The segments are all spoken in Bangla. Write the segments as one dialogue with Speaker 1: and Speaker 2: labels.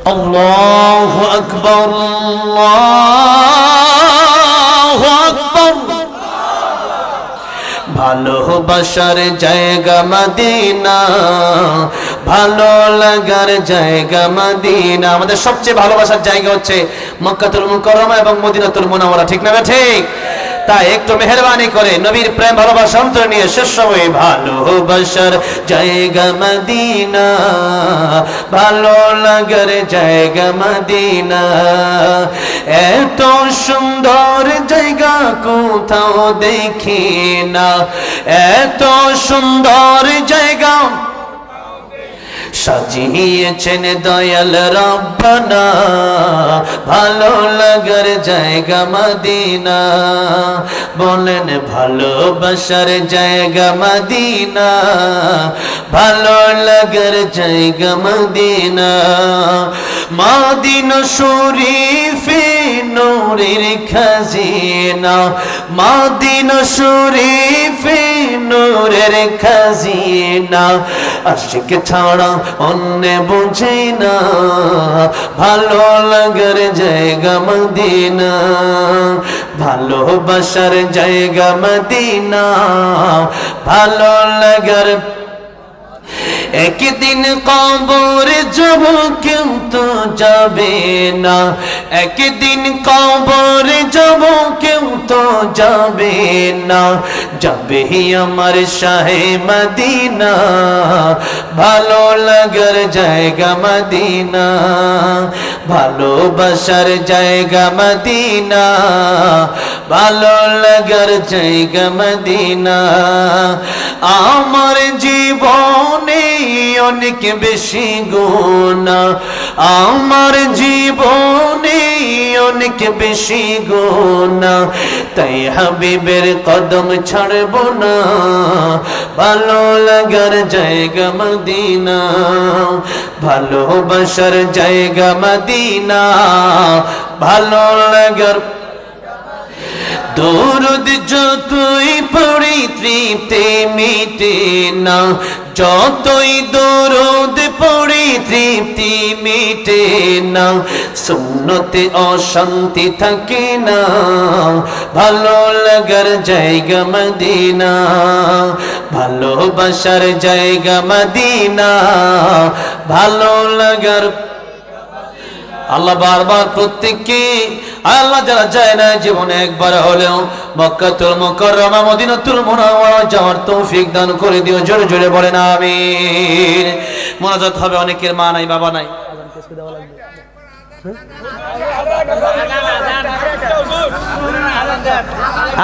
Speaker 1: আল্লাহু আকবার, আল্লাহু আকবার। ভালোবাসার জায়গা মদিনা, ভালো লাগার জায়গা মদিনা। আমাদের সবচেয়ে ভালোবাসার জায়গা হচ্ছে মক্কাতুল মুকাররমা এবং মদিনাতুল মুনাওয়ারা, ঠিক না ঠিক? তাই একটু মেহেরবানি করে নবীর প্রেম ভালোবাসা অন্তরে নিয়ে শেষ সময় ভালোবাসার জায়গা মদিনা, ভালো লাগার জায়গা মদিনা। এত সুন্দর জায়গা কোথাও দেখি না, এত সুন্দর জায়গা সাজিয়েছেন দয়াল রব্বানা, ভালো লাগার জায়গা মদিনা। বলেন ভালোবাসার জায়গা মদিনা, ভালো লাগার জায়গা মদিনা। মদিনা শরীফে নূরের খাজিনা, মদিনা শরীফে নূরের খাজিনা। আশিক ছাড়া অন্য বুঝে না, ভালো লাগার জায়গা মদিনা, ভালোবাসার জায়গা মদিনা, ভালো লাগার। একদিন কবরে যাব কেউ তো যাবে না, একদিন কবরে যাব কেউ তো যাবে না। যাবে আমার শাহে মদিনা, ভালো লাগার জায়গা মদিনা, ভালোবাসার জায়গা মদিনা, ভালো লাগার জায়গা মদিনা। আমার জীবনে অনেক বেশি গুনাহ, আমার জীবনে অনেক বেশি গুনাহ, তাই হাবিবের কদম ছাড়ব না, ভালো লাগার জায়গা মদিনা, ভালোবাসার জায়গা মদিনা, ভালো লাগার। দরুদ যতই পড়ি তৃপ্তি মিটে না, যতই দরুদ পড়ি তৃপ্তি মিটে না। সুন্নতে অশান্তি থাকে না, ভালো লাগার জায়গা মদিনা, ভালোবাসার জায়গা মদিনা, ভালো লাগার। আল্লাহ বারবার প্রত্যেককে, আল্লাহ যারা যায় না জীবনে একবার হলেও মক্কাতুল মুকাররমা মদিনাতুল মুনাওয়ারা যাওয়ার তৌফিক দান করে দিও। জোরে জোরে বলেন আমিন। মোনাজাত হবে, অনেকের মা নাই বাবা নাই।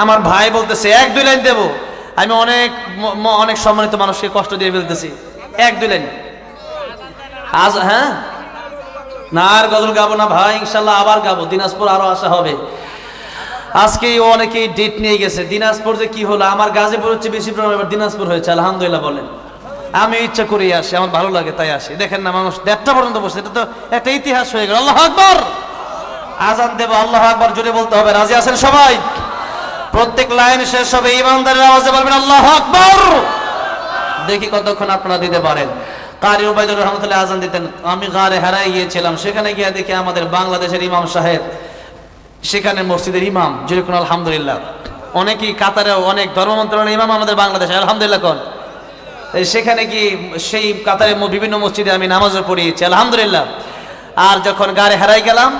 Speaker 1: আমার ভাই বলতেছে এক দুই লাইন দেব, আমি অনেক সম্মানিত মানুষকে কষ্ট দিয়ে ফেলতেছি, এক দুই লাইন আজ। হ্যাঁ না আর গজল গাবো না ভাই, ইনশাল্লাহ আবার গাবো, দিনাজপুর আরো আসা হবে। আজকে অনেকেই ডেট নিয়ে গেছে, দিনাজপুর যে কি হলো, আমার গাজীপুর হচ্ছে বেশি প্রবলেম, এবার দিনাজপুর হয়েছে, আলহামদুলিল্লাহ বলেন। আমি ইচ্ছা করেই আসি, আমার ভালো লাগে তাই আসি। দেখেন না মানুষ 1:30 পর্যন্ত বসে, এটা তো একটা ইতিহাস হয়ে গেল। আল্লাহু আকবার, আজান দেব, আল্লাহু আকবার জোরে বলতে হবে। রাজি আছেন সবাই? প্রত্যেক লাইন শেষ হবে ইমানদারের আওয়াজে বলবেন আল্লাহু আকবার। দেখি কতক্ষণ আপনারা দিতে পারেন। কারি উবাইদুর রহমতুল্লাহ আজান দিতেন, আমি গারে হারাই গিয়েছিলাম, সেখানে গিয়ে দেখি আমাদের বাংলাদেশের ইমাম সাহেব সেখানে মসজিদের ইমাম, যেরকম আলহামদুলিল্লাহ। অনেকেই কাতারে অনেক ধর্ম মন্ত্রণালয়ের ইমাম আমাদের বাংলাদেশে, আলহামদুলিল্লাহ কোন। সেখানে কি সেই কাতারে বিভিন্ন মসজিদে আমি নামাজও পড়িয়েছি, আলহামদুলিল্লাহ। আর যখন গারে হারাই গেলাম,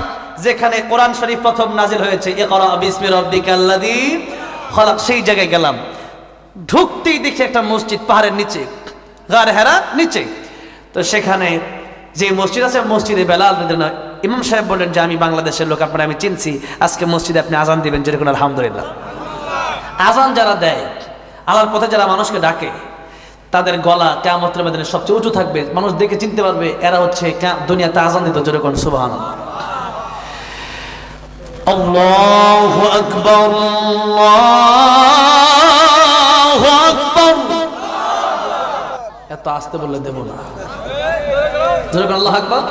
Speaker 1: যেখানে কোরআন শরীফ প্রথম নাজিল হয়েছে, ইকরা বিসমি রাব্বিকাল্লাযী খলাক, সেই জায়গায় গেলাম। ঢুকতেই দেখি একটা মসজিদ পাহাড়ের নিচে, গারে হারা নিচে। তো সেখানে যে মসজিদ আছে, মসজিদে বেলাল ইমাম সাহেব বললেন যে আমি বাংলাদেশের লোক, আপনারা আমি চিনছি, আজকে মসজিদে আপনি আজান দিবেন, যেরকম আলহামদুলিল্লাহ। আজান যারা দেয়, আল্লাহর পথে যারা মানুষকে ডাকে, তাদের গলা কিয়ামতের ময়দানে সবচেয়ে উঁচু থাকবে, মানুষ দেখে চিনতে পারবে এরা হচ্ছে দুনিয়াতে আজান দিত, যেরকম সুবহানাল্লাহ। আল্লাহু আকবার, আল্লাহু আকবার। এত আস্তে বললে দেব না, যেরকম আল্লাহু আকবার,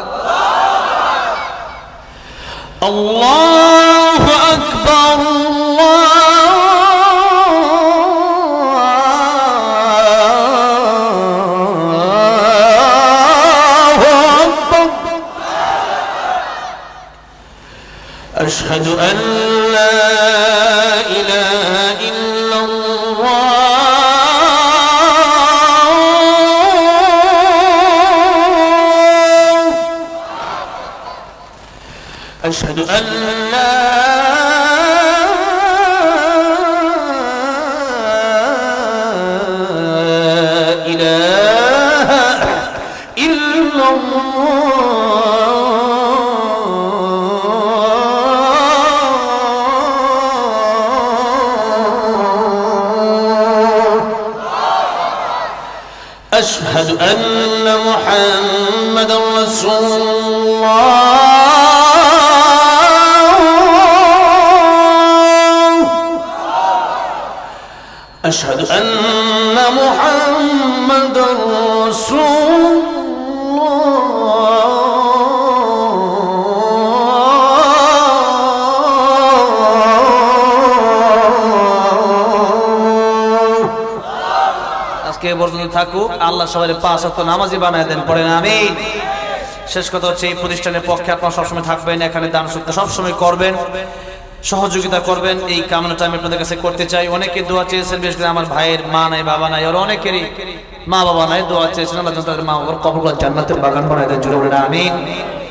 Speaker 1: আল্লাহু আকবার, أشهد أن لا إله إلا الله أشهد أن لا إله إلا الله أشهد أن محمدا رسول الله أشهد أن محمدا رسول الله আজকে পর্যন্ত থাকুক আল্লাহ সবাই 5 ওয়াক্ত নামাজি বানায় দেন পড়েন আমিন শেষ কথা হচ্ছে এই প্রতিষ্ঠানের পক্ষে আপনারা সবসময় থাকবেন এখানে দান সত্য সবসময় করবেন সহযোগিতা করবেন এই কামনাটা আমি আপনাদের কাছে করতে চাই অনেকে দোয়া চেয়েছেন বিশেষ করে আমার ভাইয়ের মা নাই বাবা নাই আর অনেকেরই মা বাবা নাই দোয়া চেয়েছেন আল্লাহ তাদের মা বাবার কবর জান্নাতের বাগান বানায় দেন জুড়ে বলেন আমিন